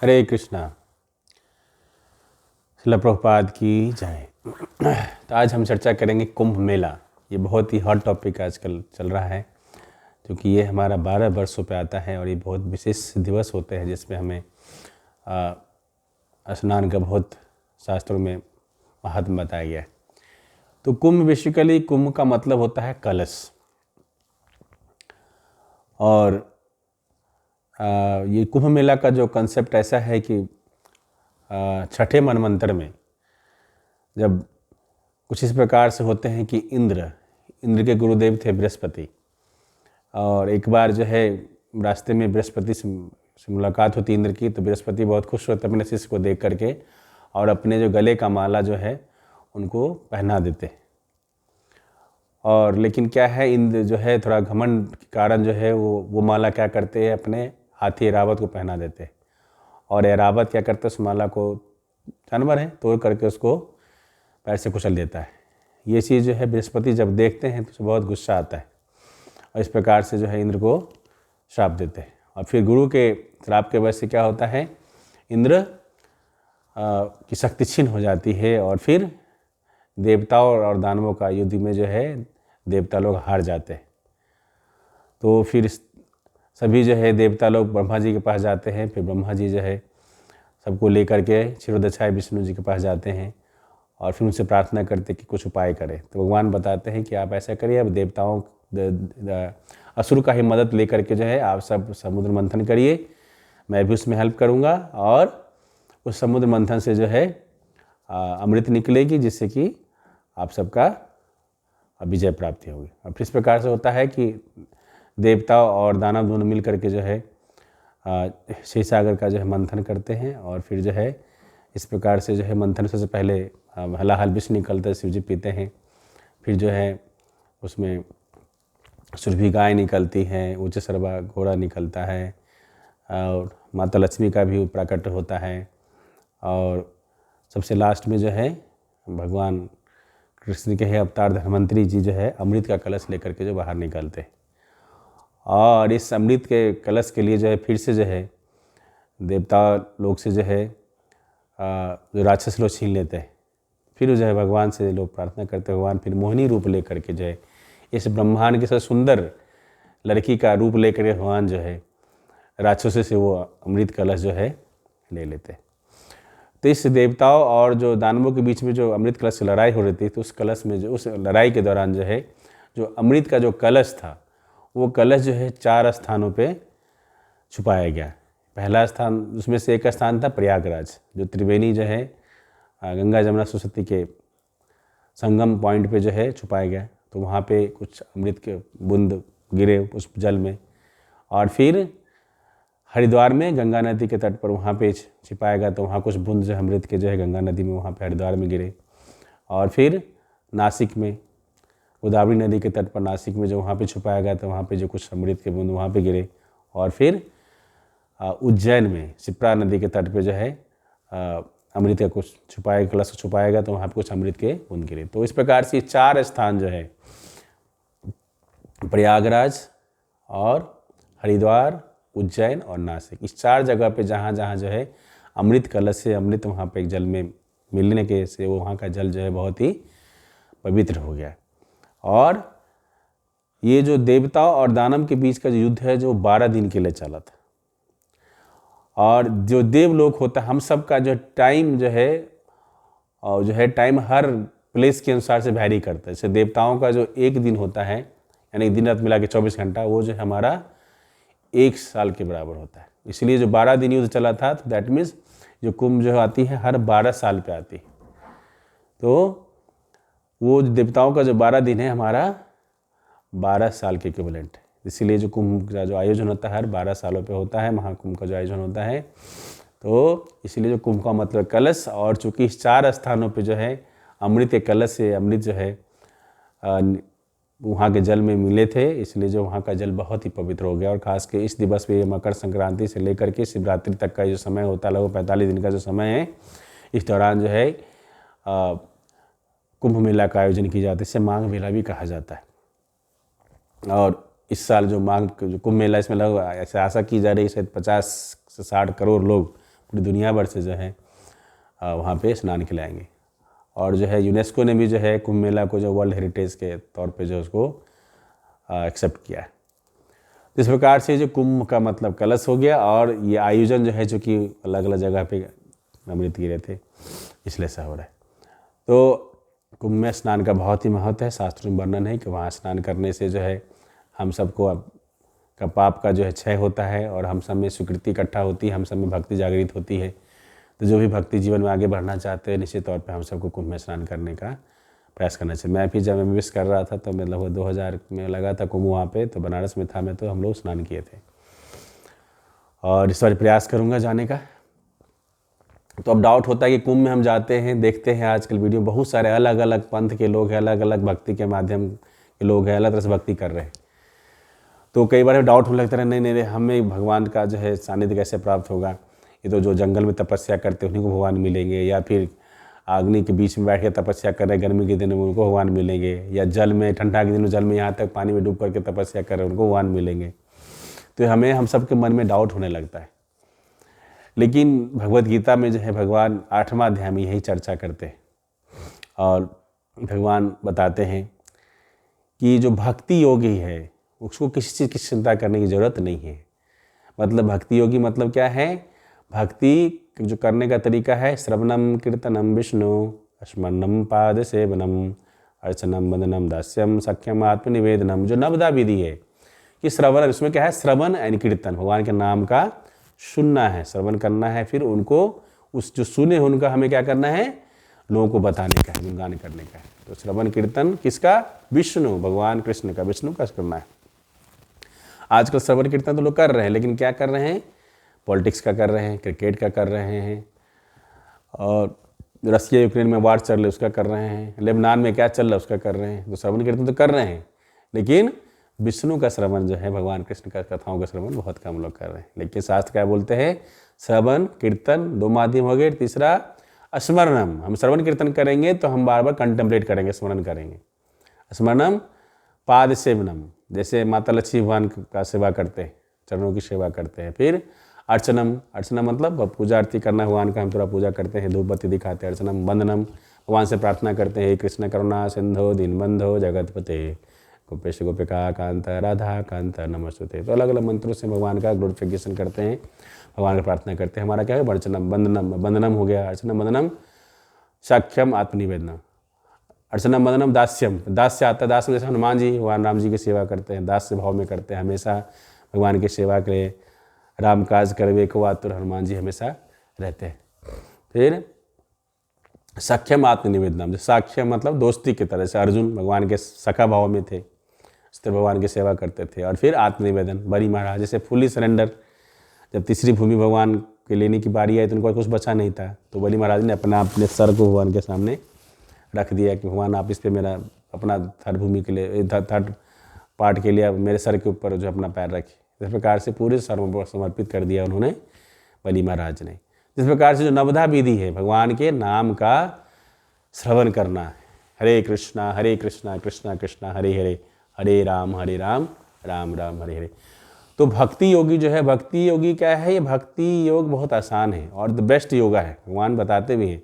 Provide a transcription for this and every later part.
हरे कृष्णा। श्रील प्रभुपाद की जय। तो आज हम चर्चा करेंगे कुंभ मेला। ये बहुत ही हॉट टॉपिक आजकल चल रहा है, क्योंकि ये हमारा 12 वर्षों पे आता है और ये बहुत विशेष दिवस होते हैं जिसमें हमें स्नान का बहुत शास्त्रों में महत्व बताया गया है। तो कुंभ बेसिकली, कुंभ का मतलब होता है कलश। और ये कुंभ मेला का जो कंसेप्ट ऐसा है कि छठे मनवंतर में जब कुछ इस प्रकार से होते हैं कि इंद्र के गुरुदेव थे बृहस्पति, और एक बार जो है रास्ते में बृहस्पति से मुलाकात होती इंद्र की, तो बृहस्पति बहुत खुश होते अपने शिष्य को देख करके और अपने जो गले का माला जो है उनको पहना देते। और लेकिन क्या है, इंद्र जो है थोड़ा घमंड के कारण जो है वो माला क्या करते हैं, अपने हाथी ऐरावत को पहना देते। और ऐरावत क्या करता है, उस माला को, जानवर है, तोड़ करके उसको पैर से कुचल देता है। ये चीज़ जो है बृहस्पति जब देखते हैं तो बहुत गुस्सा आता है और इस प्रकार से जो है इंद्र को श्राप देते हैं। और फिर गुरु के श्राप के वजह से क्या होता है, इंद्र की शक्ति छीन हो जाती है और फिर देवताओं और दानवों का युद्ध में जो है देवता लोग हार जाते हैं। तो फिर सभी जो है देवता लोग ब्रह्मा जी के पास जाते हैं। फिर ब्रह्मा जी जो है सबको लेकर के क्षीरोदक्षाय विष्णु जी के पास जाते हैं और फिर उनसे प्रार्थना करते कि कुछ उपाय करें। तो भगवान बताते हैं कि आप ऐसा करिए, अब देवताओं असुर का ही मदद लेकर के जो है आप सब समुद्र मंथन करिए, मैं भी उसमें हेल्प करूँगा और उस समुद्र मंथन से जो है अमृत निकलेगी, जिससे कि आप सबका विजय प्राप्ति होगी। और फिर इस प्रकार से होता है कि देवता और दानव दोनों मिल करके जो है क्षीर सागर का जो है मंथन करते हैं। और फिर जो है इस प्रकार से जो है मंथन से पहले हलाहल विष निकलता है, शिव जी पीते हैं। फिर जो है उसमें सुरभि गाय निकलती है, उच्च सर्वा घोड़ा निकलता है और माता लक्ष्मी का भी प्राकट्य होता है। और सबसे लास्ट में जो है भगवान कृष्ण के अवतार धन्वंतरी जी जो है अमृत का कलश लेकर के जो बाहर निकलते हैं। और इस अमृत के कलश के लिए जो है फिर से जो है देवता लोग से जो है जो राक्षस लोग छीन लेते हैं। फिर जो है भगवान से लोग प्रार्थना करते हैं, भगवान फिर मोहिनी रूप लेकर के जो है इस ब्रह्मांड के सबसे सुंदर लड़की का रूप लेकर के भगवान जो है राक्षसों से वो अमृत कलश जो है ले लेते हैं। तो इस देवताओं और जो दानवों के बीच में जो अमृत कलश की लड़ाई हो रही थी, तो उस कलश में जो उस लड़ाई के दौरान जो है जो अमृत का जो कलश था, वो कलश जो है 4 स्थानों पे छुपाया गया। पहला स्थान, उसमें से एक स्थान था प्रयागराज, जो त्रिवेणी जो है गंगा जमुना सरस्वती के संगम पॉइंट पे जो है छुपाया गया। तो वहाँ पे कुछ अमृत के बूंद गिरे उस जल में। और फिर हरिद्वार में गंगा नदी के तट पर वहाँ पे छिपाया गया, तो वहाँ कुछ बूंद जो अमृत के जो है गंगा नदी में वहाँ पे हरिद्वार में गिरे। और फिर नासिक में गोदावरी नदी के तट पर नासिक में जो वहाँ पे छुपाया गया, तो वहाँ पे जो कुछ अमृत के बूंद वहाँ पे गिरे। और फिर उज्जैन में शिप्रा नदी के तट पे जो है अमृत का कुछ छुपाया कलश छुपाया गया, तो वहाँ पे कुछ अमृत के बूंद गिरे। तो इस प्रकार से 4 स्थान जो है प्रयागराज और हरिद्वार, उज्जैन और नासिक, इस 4 जगह पे जहाँ जहाँ जो है अमृत कलश से अमृत वहाँ पे जल में मिलने के से वो वहाँ का जल जो है बहुत ही पवित्र हो गया। और ये जो देवताओं और दानव के बीच का जो युद्ध है जो 12 दिन के लिए चला था। और जो देवलोक होता है, हम सब का जो टाइम जो है और जो है टाइम हर प्लेस के अनुसार से वैरी करता है। जैसे देवताओं का जो एक दिन होता है, यानी दिन रात मिला के 24 घंटा, वो जो है हमारा 1 साल के बराबर होता है। इसलिए जो 12 दिन युद्ध चला था, तो दैट मीन्स जो कुंभ जो आती है हर 12 साल पे आती है। तो वो देवताओं का जो 12 दिन है हमारा 12 साल के इक्विवेलेंट है। इसीलिए जो कुंभ का जो आयोजन होता है हर 12 सालों पे होता है, महाकुंभ का जो आयोजन होता है। तो इसीलिए जो कुंभ का मतलब कलश, और चूँकि इस 4 स्थानों पे जो है अमृत के कलश से अमृत जो है वहाँ के जल में मिले थे, इसलिए जो वहाँ का जल बहुत ही पवित्र हो गया। और ख़ास के इस दिवस पे मकर संक्रांति से लेकर के शिवरात्रि तक का जो समय होता है, लगभग 45 दिन का जो समय है, इस दौरान जो है कुंभ मेला का आयोजन किया जाता है। इसे माघ मेला भी कहा जाता है। और इस साल जो कुंभ मेला, इसमें लगभग ऐसे आशा की जा रही है शायद 50 से 60 करोड़ लोग पूरी दुनिया भर से जो है वहाँ पे स्नान खिलाएंगे। और जो है यूनेस्को ने भी जो है कुंभ मेला को जो वर्ल्ड हेरिटेज के तौर पे जो उसको एक्सेप्ट किया है। इस प्रकार से जो कुंभ का मतलब कलश हो गया, और ये आयोजन जो है जो कि अलग अलग जगह पे अमृत गिरे थे इसलिए ऐसा हो रहा है। तो कुंभ में स्नान का बहुत ही महत्व है। शास्त्रों में वर्णन है कि वहाँ स्नान करने से जो है हम सबको का पाप का जो है क्षय होता है, और हम सब में स्वीकृति इकट्ठा होती है, हम सब में भक्ति जागृत होती है। तो जो भी भक्ति जीवन में आगे बढ़ना चाहते हैं निश्चित तौर पे हम सबको कुंभ में स्नान करने का प्रयास करना चाहिए। मैं भी जब MBBS कर रहा था तो मैं लगभग 2000 में लगा था कुंभ वहाँ पे, तो बनारस में था मैं, तो हम लोग स्नान किए थे, और इस बार प्रयास करूँगा जाने का। तो अब डाउट होता है कि कुंभ में हम जाते हैं, देखते हैं आजकल वीडियो बहुत सारे अलग अलग पंथ के लोग हैं, अलग अलग भक्ति के माध्यम के लोग हैं, अलग तरह से भक्ति कर रहे हैं। तो कई बार डाउट होने लगता है नहीं नहीं हमें भगवान का जो है सानिध्य कैसे प्राप्त होगा, ये तो जो जंगल में तपस्या करते हैं उन्हीं को भगवान मिलेंगे, या फिर अग्नि के बीच में बैठ के तपस्या कर रहे हैं गर्मी के दिन में उनको भगवान मिलेंगे, या जल में ठंडा के दिन में जल में यहाँ तक पानी में डूब करके तपस्या कर रहे हैं उनको भगवान मिलेंगे। तो हमें हम सबके मन में डाउट होने लगता है। लेकिन भगवत गीता में जो है भगवान 8वां अध्याय में यही चर्चा करते हैं, और भगवान बताते हैं कि जो भक्ति योगी है उसको किसी चीज़ की चिंता करने की ज़रूरत नहीं है। मतलब भक्ति योगी मतलब क्या है, भक्ति जो करने का तरीका है श्रवणम कीर्तनम विष्णु स्मरणम पाद सेवनम अर्चनम वंदनम दास्यम सख्यम आत्मनिवेदनम। जो नवदा विधि है कि श्रवण, उसमें क्या है श्रवण यानी कीर्तन, भगवान के नाम का सुनना है, श्रवण करना है, फिर उनको उस जो सुने उनका हमें क्या करना है, लोगों को बताने का है, गुणगान करने का है। तो श्रवण कीर्तन किसका, विष्णु भगवान कृष्ण का, विष्णु का करना है। आजकल श्रवण कीर्तन तो लोग कर रहे हैं, लेकिन क्या कर रहे हैं, पॉलिटिक्स का कर रहे हैं, क्रिकेट का कर रहे हैं, और रसिया यूक्रेन में वार चल रही है उसका कर रहे हैं, लेबनान में क्या चल रहा है उसका कर रहे हैं। तो श्रवण कीर्तन तो कर रहे हैं, लेकिन विष्णु का श्रवण जो है, भगवान कृष्ण का कथाओं का श्रवण बहुत कम लोग कर रहे हैं। लेकिन शास्त्र क्या बोलते हैं, श्रवण कीर्तन 2 माध्यम हो गए, तीसरा स्मरणम। हम श्रवण कीर्तन करेंगे तो हम बार बार कंटेम्पलेट करेंगे, स्मरण करेंगे। स्मरणम पाद सेवनम, जैसे माता लक्ष्मी भगवान का सेवा करते हैं, चरणों की सेवा करते हैं। फिर अर्चनम, अर्चना मतलब पूजा आरती करना, भगवान का हम थोड़ा पूजा करते हैं, धूप बत्ती दिखाते हैं। अर्चनम वंदनम, भगवान से प्रार्थना करते हैं, कृष्ण करुणा सिंधु दीनबंधो जगतपते गोपेश गोपिका कांत राधा कांत नमस्तुते। तो अलग अलग मंत्रों से भगवान का ग्लोरिफिकेशन करते हैं, भगवान का प्रार्थना करते हैं। हमारा क्या है, अर्चनम वंदनम, वंदनम हो गया, अर्चनम वंदनम साख्यम आत्मनिवेदनम, अर्चनम वंदनम दास्यम, दास्य आता है, दास में जैसे हनुमान जी भगवान राम जी की सेवा करते हैं, दास्य भाव में करते हैं, हमेशा भगवान की सेवा करें, राम काज करवे को आतुर हनुमान जी हमेशा रहते हैं। फिर सख्यम आत्मनिवेदनम, साख्य मतलब दोस्ती की तरह से, अर्जुन भगवान के सखा भाव में थे, इस तरह भगवान की सेवा करते थे। और फिर आत्मनिवेदन, बड़ी महाराज जैसे फुली सरेंडर, जब तीसरी भूमि भगवान के लेने की बारी आई तो उनको कुछ बचा नहीं था, तो बली महाराज ने अपने सर को भगवान के सामने रख दिया कि भगवान आप इस पे मेरा अपना थर्ड भूमि के लिए, थर्ड पार्ट के लिए मेरे सर के ऊपर जो अपना पैर रखे। इस प्रकार से पूरे सर्व समर्पित कर दिया उन्होंने बली महाराज ने। जिस प्रकार से जो नवधा विधि है, भगवान के नाम का श्रवण करना है, हरे कृष्णा कृष्णा कृष्णा हरे हरे, हरे राम राम राम हरे हरे। तो भक्ति योगी जो है, भक्ति योगी क्या है, ये भक्ति योग बहुत आसान है और द बेस्ट योगा है। भगवान बताते भी हैं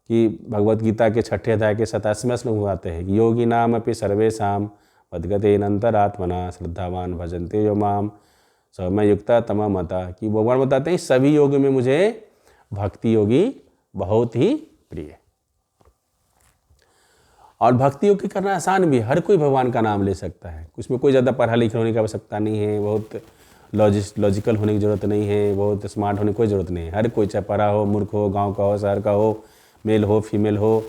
कि भगवत गीता के 6ठे अध्याय के 87वें श्लोक में आते हैं कि योगी नाम अपि सर्वेषां मद्गतेनन्तरात्मना श्रद्धावान भजन्ते यो माम समय युक्ता तमा मता। कि भगवान बताते हैं सभी योगी में मुझे भक्ति योगी बहुत ही प्रिय है। और भक्ति योग करना आसान भी है, हर कोई भगवान का नाम ले सकता है, उसमें कोई ज़्यादा पढ़ा लिखा होने की आवश्यकता नहीं है, बहुत लॉजिकल होने की ज़रूरत नहीं है, बहुत स्मार्ट होने की कोई ज़रूरत नहीं है। हर कोई, चाहे पढ़ा हो, मूर्ख हो, गांव का हो, शहर का हो, मेल हो, फीमेल हो,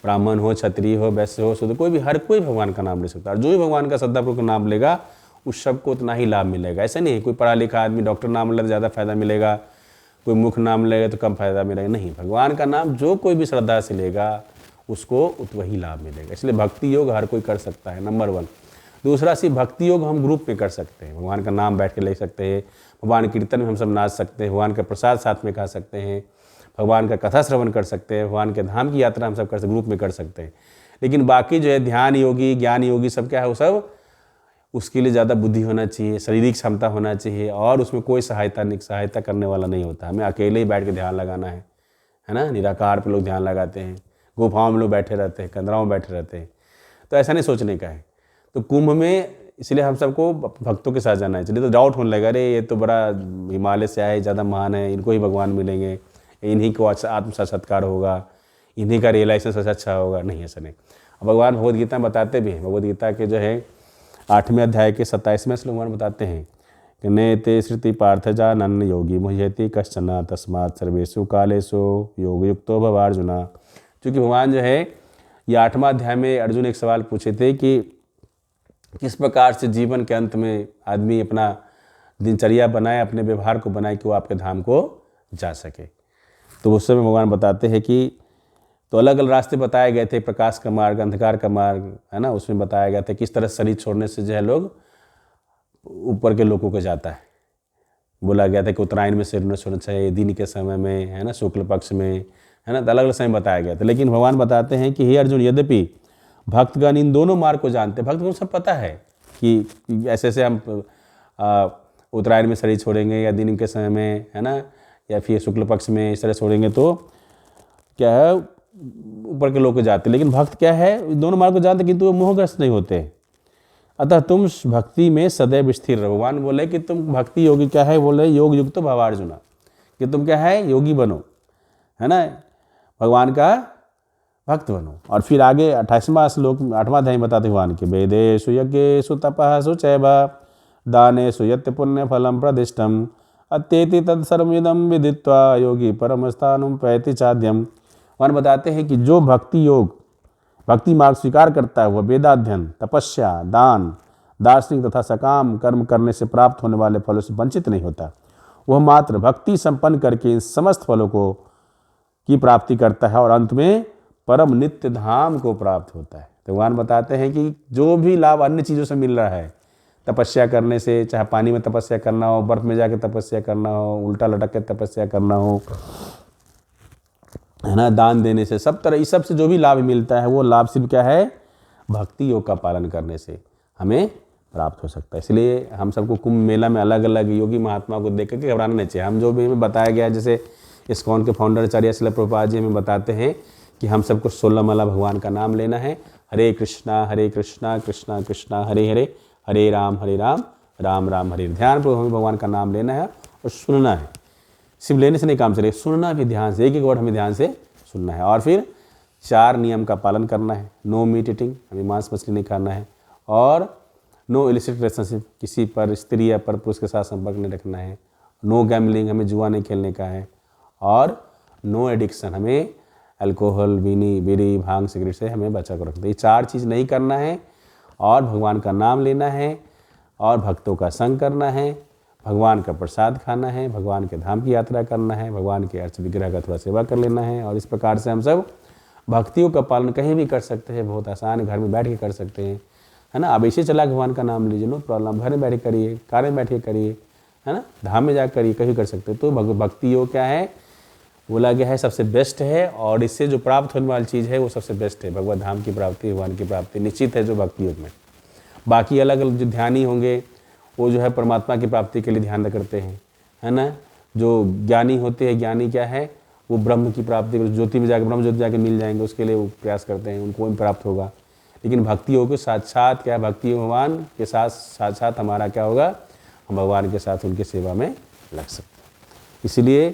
ब्राह्मण हो, क्षत्रिय हो, वैश्य हो, शुद्ध, कोई भी, हर कोई भगवान का नाम ले सकता है। और जो भी भगवान का श्रद्धापूर्वक नाम लेगा उस सबको उतना ही लाभ मिलेगा। ऐसा नहीं है कोई पढ़ा लिखा आदमी डॉक्टर नाम ले तो ज़्यादा फायदा मिलेगा, कोई मुख नाम लेगा तो कम फायदा मिलेगा, नहीं। भगवान का नाम जो कोई भी श्रद्धा से लेगा उसको वही लाभ मिलेगा। इसलिए भक्ति योग हर कोई कर सकता है, नंबर 1। दूसरा सिर्फ भक्ति योग हम ग्रुप में कर सकते हैं, भगवान का नाम बैठ के ले सकते हैं, भगवान कीर्तन में हम सब नाच सकते हैं, भगवान का प्रसाद साथ में खा सकते हैं, भगवान का कथा श्रवण कर सकते हैं, भगवान के धाम की यात्रा हम सब कर सकते, ग्रुप में कर सकते हैं। लेकिन बाकी जो है ध्यान योगी, ज्ञान योगी सब क्या है, वो सब उसके लिए ज़्यादा बुद्धि होना चाहिए, शारीरिक क्षमता होना चाहिए, और उसमें कोई सहायता करने वाला नहीं होता। हमें अकेले ही बैठ के ध्यान लगाना है ना। निराकार पे लोग ध्यान लगाते हैं, गुफाओं में लोग बैठे रहते हैं, कंदराओं में बैठे रहते हैं, तो ऐसा नहीं सोचने का है। तो कुंभ में इसलिए हम सबको भक्तों के साथ जाना है। चलिए तो डाउट होने लगा, अरे ये तो बड़ा हिमालय से आए, ज़्यादा महान है, इनको ही भगवान मिलेंगे, इन्हीं को अच्छा आत्म साक्षात्कार होगा, इन्हीं का रियलाइजेशन सबसे अच्छा होगा। नहीं, ऐसा नहीं। अब भगवान भगवद गीता में बताते भी हैं, भगवद गीता के जो है 8वें अध्याय के 27वें श्लोक भगवान बताते हैं कि नेते श्रुति पार्थ जानन योगी मुह्यति कश्चन तस्मात् सर्वेषु कालेषु योग युक्तो भव अर्जुना। क्योंकि भगवान जो है ये 8वां अध्याय में अर्जुन एक सवाल पूछे थे कि किस प्रकार से जीवन के अंत में आदमी अपना दिनचर्या बनाए, अपने व्यवहार को बनाए कि वो आपके धाम को जा सके। तो उस समय भगवान बताते हैं कि तो अलग अलग रास्ते बताए गए थे, प्रकाश का मार्ग, अंधकार का मार्ग, है ना। उसमें बताया गया था किस तरह शरीर छोड़ने से जो है लोग ऊपर के लोगों को जाता है। बोला गया था कि उत्तरायण में शरीर न छोड़ना चाहिए, दिन के समय में, है ना, शुक्ल पक्ष में, है ना, तो अलग अलग समय बताया गया था। लेकिन भगवान बताते हैं कि हे अर्जुन, यद्यपि भक्तगण इन दोनों मार्ग को जानते, भक्त को सब पता है कि ऐसे ऐसे हम उत्तरायण में शरीर छोड़ेंगे, या दिन के समय में, है ना, या फिर शुक्ल पक्ष में इस तरह छोड़ेंगे तो क्या है, ऊपर के लोग को जाते। लेकिन भक्त क्या है, दोनों मार्ग को जानते किंतु वो मोहग्रस्त नहीं होते। अतः तुम भक्ति में सदैव स्थिर रहो। भगवान बोले कि तुम भक्ति योगी क्या है, बोले योग युक्त भव अर्जुना, कि तुम क्या है, योगी बनो, है ना, भगवान का भक्त बनो। और फिर आगे 28वां श्लोक 8वां अध्याय बताते भगवान के वेदेषु यज्ञेषु तपःसु चैव दानेषु यत् पुण्य फलम प्रदिष्टम अत्येति तत्सर्वमिदं विदित्वा योगी परमस्थानं पैति चाद्यम। भगवान बताते हैं कि जो भक्ति योग भक्ति मार्ग स्वीकार करता है वह वेदाध्ययन, तपस्या, दान, दार्शनिक तथा सकाम कर्म करने से प्राप्त होने वाले फलों से वंचित नहीं होता। वह मात्र भक्ति संपन्न करके इन समस्त फलों को की प्राप्ति करता है और अंत में परम नित्य धाम को प्राप्त होता है। तो भगवान बताते हैं कि जो भी लाभ अन्य चीज़ों से मिल रहा है, तपस्या करने से, चाहे पानी में तपस्या करना हो, बर्फ में जाके तपस्या करना हो, उल्टा लटक के तपस्या करना हो, है ना, दान देने से, सब तरह इस सब से जो भी लाभ मिलता है वो लाभ सिर्फ क्या है, भक्ति योग का पालन करने से हमें प्राप्त हो सकता है। इसलिए हम सबको कुंभ मेला में अलग अलग योगी महात्मा को देख करके घबराना नहीं चाहिए। हम जो भी हमें बताया गया है, जैसे इस्कॉन के फाउंडर आचार्य श्रील प्रभुपाद जी हमें बताते हैं कि हम सबको 16 माला भगवान का नाम लेना है, हरे कृष्णा कृष्णा कृष्णा हरे हरे, हरे राम राम राम हरे। ध्यान पर हमें भगवान का नाम लेना है और सुनना है। सिर्फ लेने से नहीं काम चलेगा, सुनना भी ध्यान से, एक एक वर्ड हमें ध्यान से सुनना है। और फिर 4 नियम का पालन करना है। नो मीट ईटिंग, हमें मांस मछली नहीं खाना है, और नो इलिसिट रिलेशनशिप, किसी पर स्त्री या पर पुरुष के साथ संपर्क नहीं रखना है। नो गैम्बलिंग, हमें जुआ नहीं खेलने का है। और नो एडिक्शन, हमें अल्कोहल, बीड़ी, भांग, सिगरेट से हमें बचा कर रखना है। ये 4 चीज़ नहीं करना है, और भगवान का नाम लेना है, और भक्तों का संग करना है, भगवान का प्रसाद खाना है, भगवान के धाम की यात्रा करना है, भगवान के अर्च विग्रह का थोड़ा सेवा कर लेना है। और इस प्रकार से हम सब भक्तियों का पालन कहीं भी कर सकते हैं, बहुत आसान, घर में बैठ के कर सकते हैं, है ना। अब ऐसे चला भगवान का नाम लीजिए, नो प्रॉब्लम, घर में बैठ के करिए, कार में बैठ के करिए, है ना, धाम में जाकर करिए, कहीं कर सकते हैं। तो भक्ति योग क्या है, बोला गया है सबसे बेस्ट है, और इससे जो प्राप्त होने वाली चीज़ है वो सबसे बेस्ट है। भगवत धाम की प्राप्ति, भगवान की प्राप्ति निश्चित है जो भक्ति योग में। बाकी अलग अलग जो ध्यानी होंगे वो जो है परमात्मा की प्राप्ति के लिए ध्यान करते हैं, है ना। जो ज्ञानी होते हैं, ज्ञानी क्या है, वो ब्रह्म की प्राप्ति, ज्योति में जाकर, ब्रह्म ज्योति जाके मिल जाएंगे, उसके लिए वो प्रयास करते हैं, उनको भी प्राप्त होगा। लेकिन भक्ति योग के साथ साथ क्या है, भक्ति भगवान के साथ साथ हमारा क्या होगा, हम भगवान के साथ उनकी सेवा में लग सकते हैं। इसलिए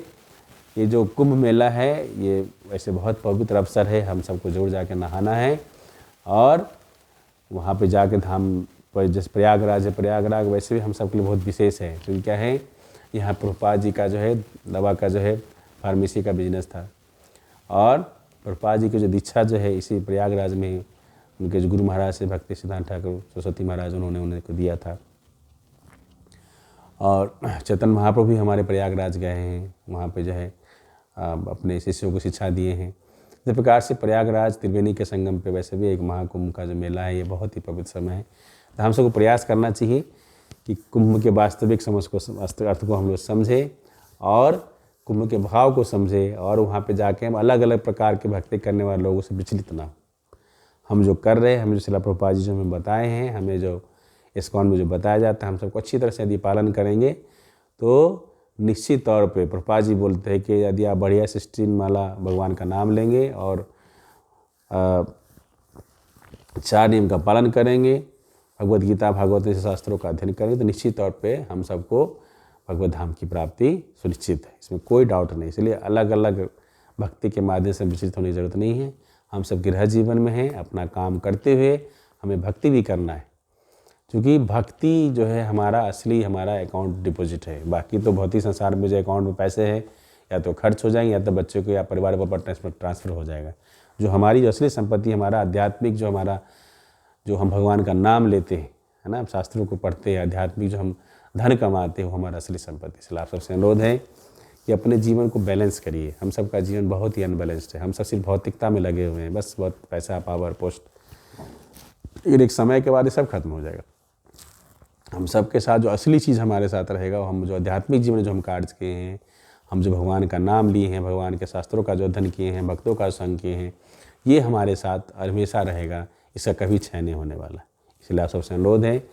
ये जो कुंभ मेला है ये वैसे बहुत पवित्र अवसर है, हम सबको जोड़ जाके नहाना है, और वहाँ पे जाके धाम पर, जैसे प्रयागराज है, प्रयागराज वैसे भी हम सबके लिए बहुत विशेष है। क्योंकि क्या है, यहाँ प्रभुपाद जी का जो है दवा का जो है फार्मेसी का बिजनेस था, और प्रभुपाद जी की जो दीक्षा जो है इसी प्रयागराज में उनके जो गुरु महाराज से भक्ति सिद्धांत ठाकुर सरस्वती महाराज उन्होंने उन्हें को दिया था। और चेतन महाप्रभु भी हमारे प्रयागराज गए हैं, वहाँ पे जो है अपने शिष्यों को शिक्षा दिए हैं। इस प्रकार से प्रयागराज त्रिवेणी के संगम पे वैसे भी एक महाकुंभ का जो मेला है ये बहुत ही पवित्र समय है। तो हम सबको प्रयास करना चाहिए कि कुंभ के वास्तविक समझ को, अर्थ को हम लोग समझें, और कुंभ के भाव को समझें, और वहाँ पे जाके हम अलग अलग प्रकार के भक्ति करने वाले लोगों से विचलित ना हो। हम जो कर रहे हैं, हमें जो शिला प्रभुपाद जी जो हमें बताए हैं, हमें जो इस्कॉन में जो बताया जाता है हम सबको अच्छी तरह से यदि पालन करेंगे तो निश्चित तौर पे प्रभुपाद जी बोलते हैं कि यदि आप बढ़िया 16 माला भगवान का नाम लेंगे और 4 नियम का पालन करेंगे, भगवद गीता भागवत जैसे शास्त्रों का अध्ययन करेंगे तो निश्चित तौर पे हम सबको भगवत धाम की प्राप्ति सुनिश्चित है, इसमें कोई डाउट नहीं। इसलिए अलग अलग भक्ति के माध्यम से विचलित होने की ज़रूरत नहीं है। हम सब गृह जीवन में हैं, अपना काम करते हुए हमें भक्ति भी करना है, क्योंकि भक्ति जो है हमारा अकाउंट डिपॉजिट है। बाकी तो भौतिक संसार में जो अकाउंट में पैसे हैं या तो खर्च हो जाएंगे या तो बच्चों को या परिवार पर ट्रांसफ़र हो जाएगा। जो हमारी जो असली संपत्ति, हमारा आध्यात्मिक जो हम भगवान का नाम लेते हैं, है ना, शास्त्रों को पढ़ते हैं, आध्यात्मिक जो हम धन कमाते हैं वो हमारा असली संपत्ति। इसलिए आप सबसे अनुरोध है कि अपने जीवन को बैलेंस करिए। हम सबका जीवन बहुत ही अनबैलेंस्ड है, हम सब सिर्फ भौतिकता में लगे हुए हैं, बस बहुत पैसा, पावर, पोस्ट, लेकिन एक समय के बाद ये सब खत्म हो जाएगा। हम सबके साथ जो असली चीज़ हमारे साथ रहेगा, हम जो आध्यात्मिक जीवन जो हम कार्य किए हैं, हम जो भगवान का नाम लिए हैं, भगवान के शास्त्रों का जो अध्ययन किए हैं, भक्तों का संग किए हैं, ये हमारे साथ हमेशा रहेगा, इसका कभी क्षय नहीं होने वाला। इसलिए आप सबसे अनुरोध है,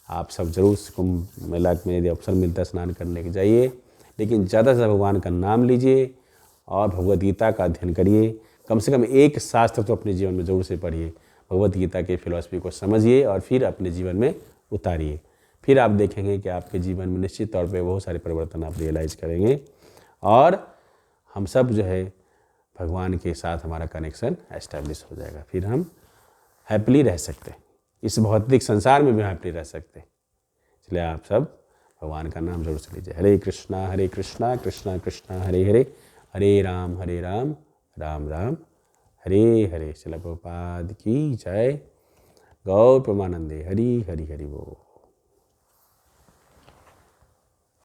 आप सब जरूर कुंभ मेला में यदि अवसर मिलता है स्नान करने के जाइए, लेकिन ज़्यादा से ज़्यादा भगवान का नाम लीजिए और भगवद गीता का अध्ययन करिए। कम से कम एक शास्त्र तो अपने जीवन में ज़रूर से पढ़िए, भगवद गीता के फिलॉसफी को समझिए और फिर अपने जीवन में उतारिए। फिर आप देखेंगे कि आपके जीवन में निश्चित तौर पे बहुत सारे परिवर्तन आप रियलाइज़ करेंगे और हम सब जो है भगवान के साथ हमारा कनेक्शन एस्टेब्लिश हो जाएगा। फिर हम हैप्पीली रह सकते हैं, इस भौतिक संसार में भी हैप्पीली रह सकते हैं। इसलिए आप सब भगवान का नाम जरूर से लीजिए। हरे कृष्णा कृष्णा कृष्णा हरे हरे, हरे राम राम राम हरे हरे। श्रील प्रभुपाद की जय। गौर प्रेमानंदे। हरि हरि हरि बोल।